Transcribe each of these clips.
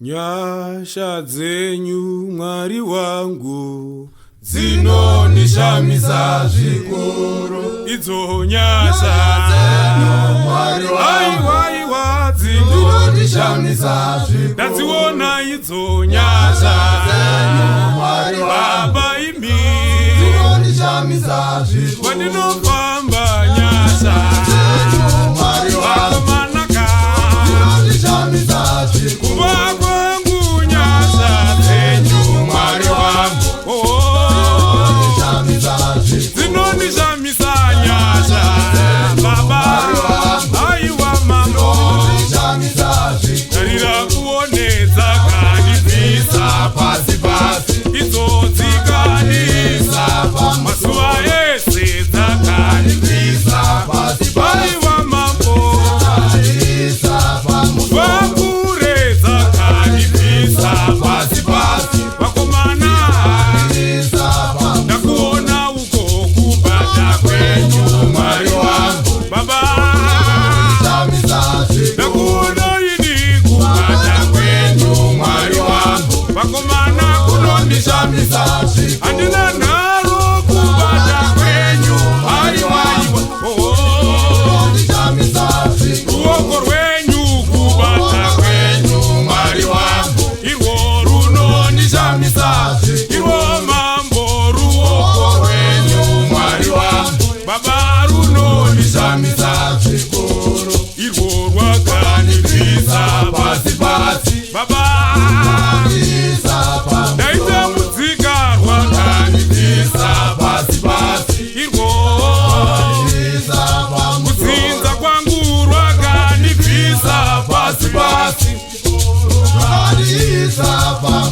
Nyasha dzenyu Mwari wangu dzinondishamisa zvikuru. Idzo nyasha dzenyu Mwari wangu dzinondishamisa zvikuru. Ndadziona idzo nyasha dzenyu Mwari wangu Baba imi dzinondishamisa zvikuru. Pandinofamba nyasha dzenyu Mwari wangu manaka dzinondishamisa zvikuru. Andina naro kubata kwenyu aiwa ruoko rwenyu kubata kwenyu Mwari wangu irwo runondishamisa irwo mambo ruoko rwenyu Mwari wangu Baba runondishamisa zvikuru irwo rwakanibvisa pasi pasi Baba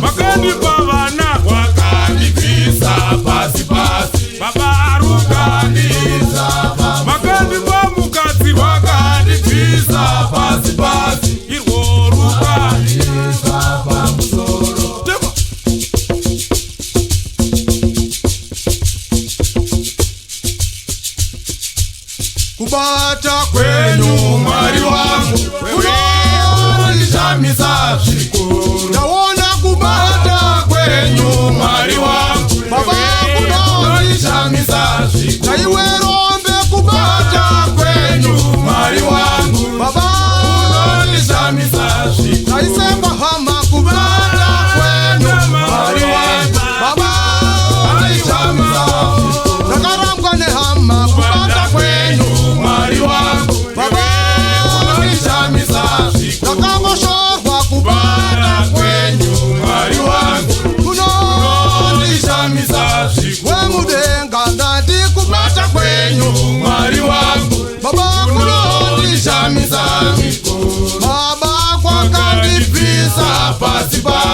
makanipa vana wakanibvisa pasi pasi Baba rukanibvisa makanipa mukadzi wakanibvisa pasi pasi irwo rukanibvisa pamusoro kubata kwenyu Mwari wangu unondishamisa zvikuru. Ndaona kubata kwenyu Mwari wangu Baba unondishamisa zvikuru. Naiwe rombe kubata kwenyu Mwari wangu Baba unondishamisa zvikuru. Naisemba hama kubata kwenyu Mwari wangu Baba unondishamisa zvikuru. Nakarambwa nehama kubata kwenyu Mwari wangu Baba unondishamisa zvikuru. Nakamoshorwa kubata kwenyu Mwari wangu unondishamisa zvikuru. Wemudenga ndati kubata kwenyu Mwari wangu Baba unondishamisa zvikuru. Baba kwakandibvisa pasi pasi